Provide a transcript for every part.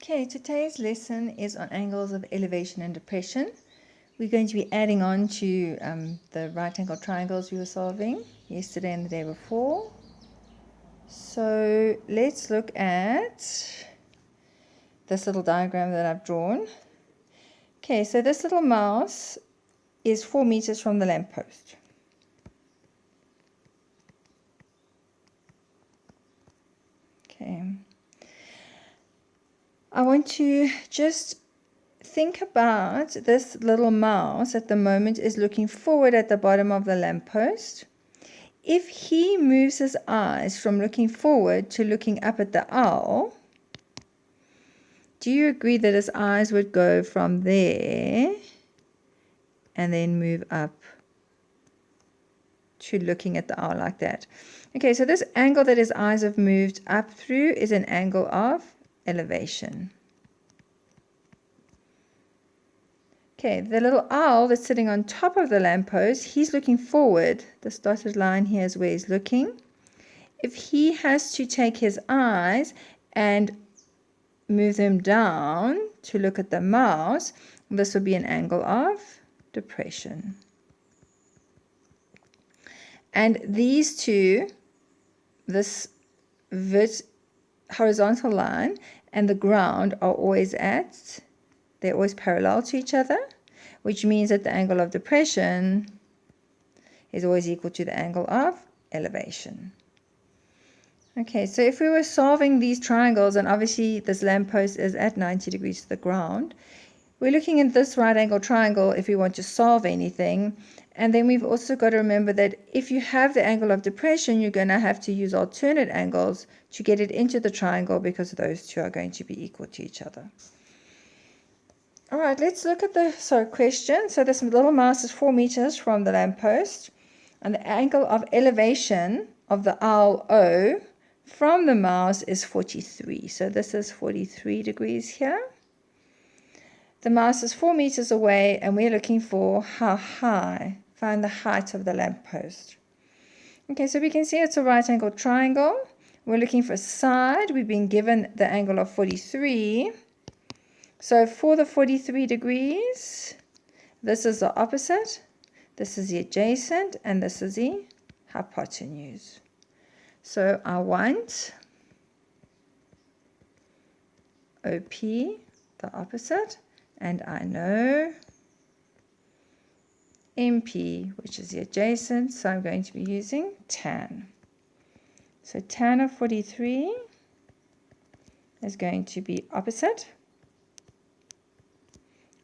Okay, today's lesson is on angles of elevation and depression. We're going to be adding on to the right angle triangles we were solving yesterday and the day before. So let's look at this little diagram that I've drawn. Okay, so this little mouse is 4 meters from the lamppost. Okay. I want to just think about this little mouse at the moment is looking forward at the bottom of the lamppost. If he moves his eyes from looking forward to looking up at the owl, do you agree that his eyes would go from there and then move up to looking at the owl like that? Okay, so this angle that his eyes have moved up through is an angle of elevation. Okay, the little owl that's sitting on top of the lamppost, he's looking forward. This dotted line here is where he's looking. If he has to take his eyes and move them down to look at the mouse, this would be an angle of depression. And these two, this horizontal line and the ground are always they're always parallel to each other, which means that the angle of depression is always equal to the angle of elevation. Okay, so if we were solving these triangles, and obviously this lamppost is at 90 degrees to the ground, we're looking at this right angle triangle if we want to solve anything. And then we've also got to remember that if you have the angle of depression, you're going to have to use alternate angles to get it into the triangle because those two are going to be equal to each other. All right, let's look at the question. So this little mouse is 4 meters from the lamppost, and the angle of elevation of the owl O from the mouse is 43. So this is 43 degrees here. The mouse is 4 meters away, and we're looking for how high. Find the height of the lamppost. Okay, so we can see it's a right angle triangle. We're looking for a side. We've been given the angle of 43. So for the 43 degrees, this is the opposite, this is the adjacent, and this is the hypotenuse. So I want OP, the opposite, and I know MP, which is the adjacent, so I'm going to be using tan. So tan of 43 is going to be opposite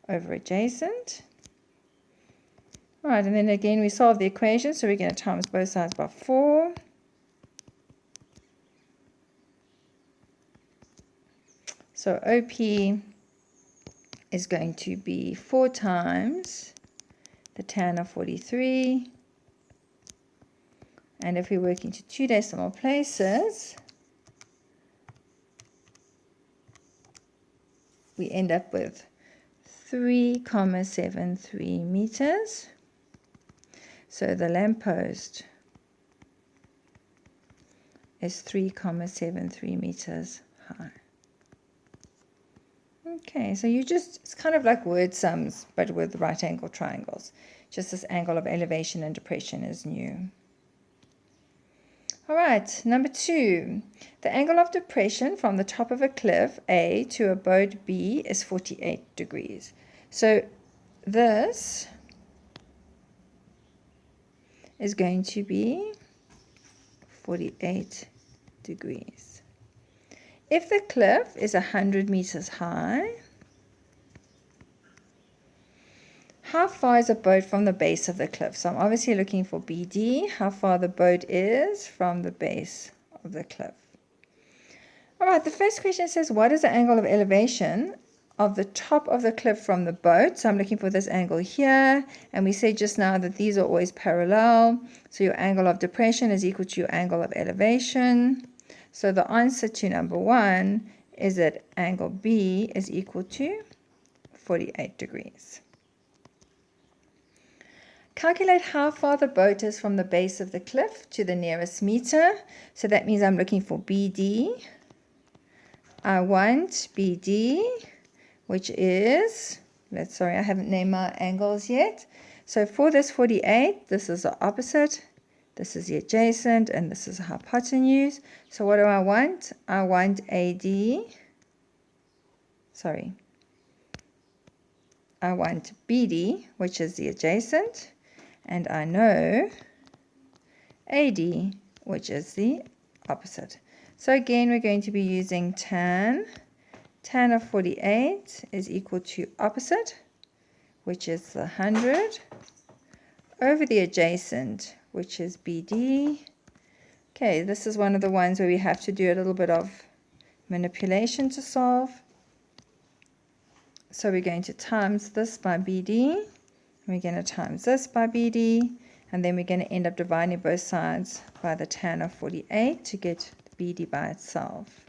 over adjacent. All right, and then again we solve the equation, so we're going to times both sides by 4. So OP is going to be 4 times the tan of 43. And if we work into 2 decimal places, we end up with 3,73 meters. So the lamppost is 3,73 meters high. Okay, so it's kind of like word sums, but with right angle triangles. Just this angle of elevation and depression is new. All right, number 2. The angle of depression from the top of a cliff A to a boat B is 48 degrees. So this is going to be 48 degrees. If the cliff is 100 meters high, how far is a boat from the base of the cliff? So I'm obviously looking for BD, how far the boat is from the base of the cliff. All right, the first question says, what is the angle of elevation of the top of the cliff from the boat? So I'm looking for this angle here, and we said just now that these are always parallel. So your angle of depression is equal to your angle of elevation. So the answer to number 1 is that angle B is equal to 48 degrees. Calculate how far the boat is from the base of the cliff to the nearest meter. So that means I'm looking for BD. I want BD, which is, sorry, I haven't named my angles yet. So for this 48, this is the opposite, this is the adjacent, and this is the hypotenuse. So what do I want? I want AD, sorry, I want BD, which is the adjacent, and I know AD, which is the opposite. So again, we're going to be using tan. Tan of 48 is equal to opposite, which is the 100, over the adjacent, which is BD. Okay, this is one of the ones where we have to do a little bit of manipulation to solve. So we're going to times this by BD, we're going to times this by BD, and then we're going to end up dividing both sides by the tan of 48 to get BD by itself.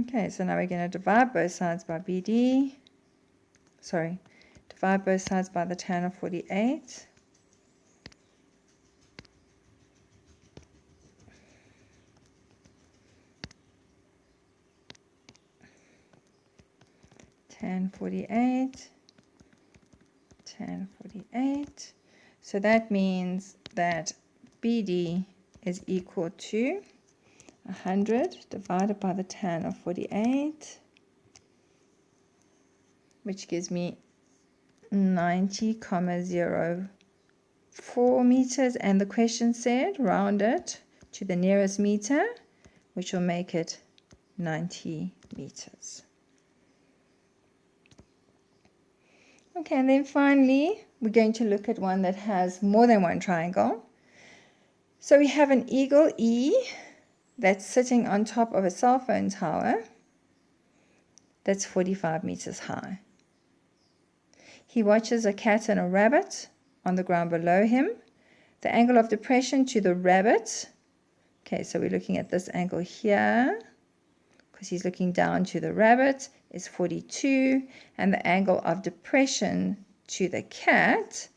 Okay, so now we're going to divide both sides by BD. Sorry, divide both sides by the tan of 48. Tan 48. Tan 48. So that means that BD is equal to 100 divided by the tan of 48, which gives me 90,04 meters, and the question said round it to the nearest meter, which will make it 90 meters. Okay, and then finally we're going to look at one that has more than one triangle. So we have an eagle E that's sitting on top of a cell phone tower that's 45 meters high. He watches a cat and a rabbit on the ground below him. The angle of depression to the rabbit, okay, so we're looking at this angle here, because he's looking down to the rabbit, is 42, and the angle of depression to the cat,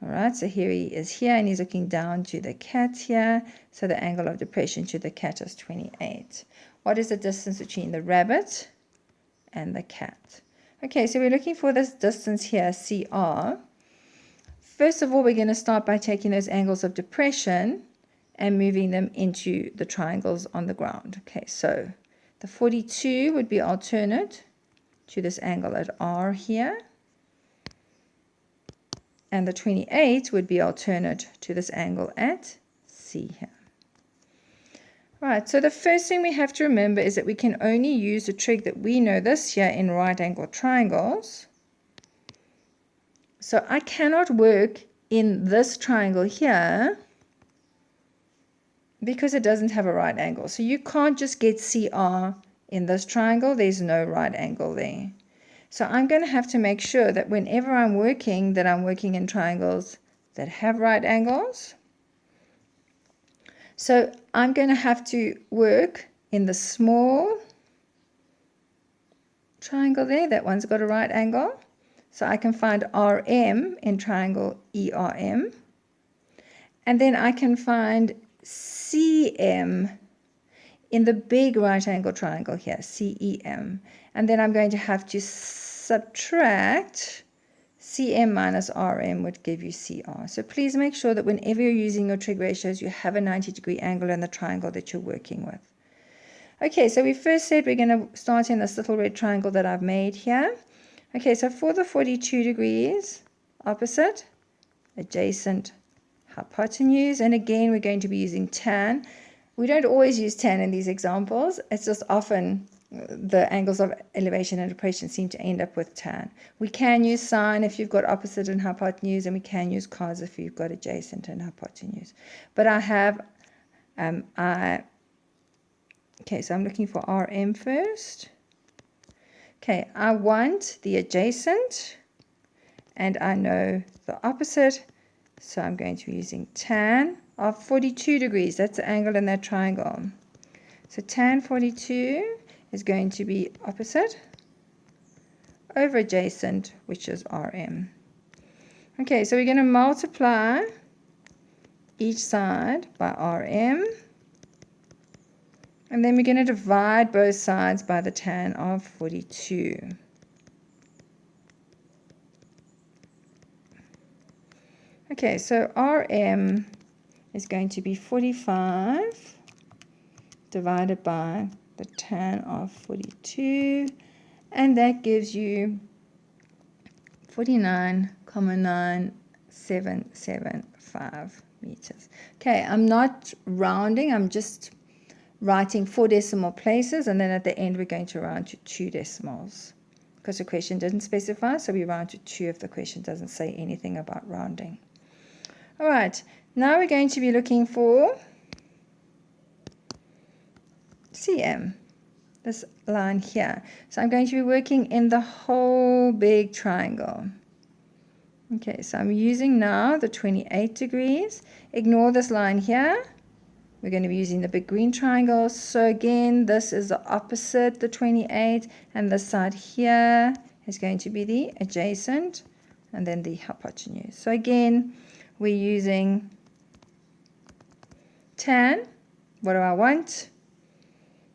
all right, so here he is here, and he's looking down to the cat here, so the angle of depression to the cat is 28. What is the distance between the rabbit and the cat? Okay, so we're looking for this distance here, CR. First of all, we're going to start by taking those angles of depression and moving them into the triangles on the ground. Okay, so the 42 would be alternate to this angle at R here, and the 28 would be alternate to this angle at C here. Right, so the first thing we have to remember is that we can only use the trig that we know this here in right angle triangles. So I cannot work in this triangle here because it doesn't have a right angle. So you can't just get CR in this triangle. There's no right angle there. So I'm going to have to make sure that whenever I'm working, that I'm working in triangles that have right angles. So I'm going to have to work in the small triangle there. That one's got a right angle. So I can find RM in triangle ERM. And then I can find CM in the big right angle triangle here, CEM. And then I'm going to have to subtract CM minus RM would give you CR. So please make sure that whenever you're using your trig ratios, you have a 90-degree angle in the triangle that you're working with. Okay, so we first said we're going to start in this little red triangle that I've made here. Okay, so for the 42 degrees, opposite, adjacent, hypotenuse, and again we're going to be using tan. We don't always use tan in these examples. It's just often the angles of elevation and depression seem to end up with tan. We can use sine if you've got opposite and hypotenuse, and we can use cos if you've got adjacent and hypotenuse. But I have, okay, so I'm looking for RM first. Okay, I want the adjacent, and I know the opposite, so I'm going to be using tan of 42 degrees. That's the angle in that triangle. So tan 42 is going to be opposite over adjacent, which is RM. Okay, so we're going to multiply each side by RM. And then we're going to divide both sides by the tan of 42. Okay, so RM is going to be 45 divided by the tan of 42, and that gives you 49,9775 meters. Okay, I'm not rounding, I'm just writing 4 decimal places, and then at the end we're going to round to 2 decimals because the question didn't specify, so we round to 2 if the question doesn't say anything about rounding. All right, now we're going to be looking for CM, this line here. So I'm going to be working in the whole big triangle. Okay, so I'm using now the 28 degrees. Ignore this line here. We're going to be using the big green triangle. So again, this is the opposite, the 28, and this side here is going to be the adjacent, and then the hypotenuse. So again, we're using tan. What do I want?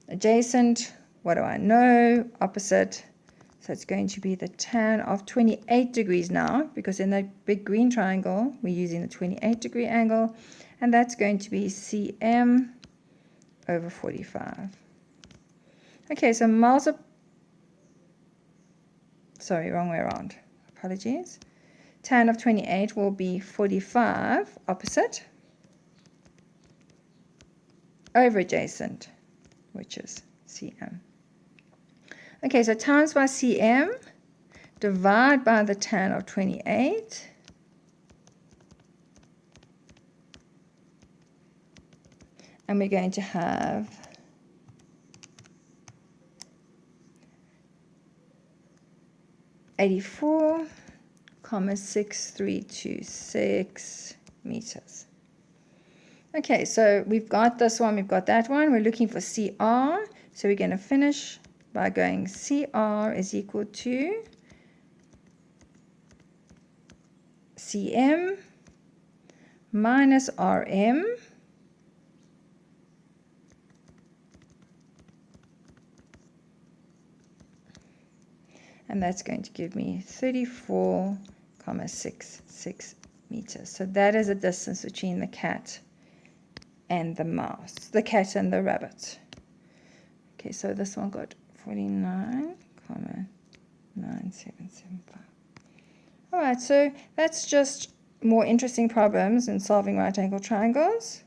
Adjacent. What do I know? Opposite. So it's going to be the tan of 28 degrees now, because in that big green triangle, we're using the 28 degree angle, and that's going to be CM over 45. Okay, so sorry, wrong way around. Apologies. Tan of 28 will be 45 opposite over adjacent, which is CM. Okay, so times by CM, divide by the tan of 28, and we're going to have 84,6326 meters. Okay, so we've got this one, we've got that one. We're looking for CR, so we're going to finish by going CR is equal to CM minus RM and that's going to give me 34,66 meters. So that is the distance between the cat and the mouse, the cat and the rabbit. Okay, so this one got 49,9775. All right, so that's just more interesting problems in solving right angle triangles.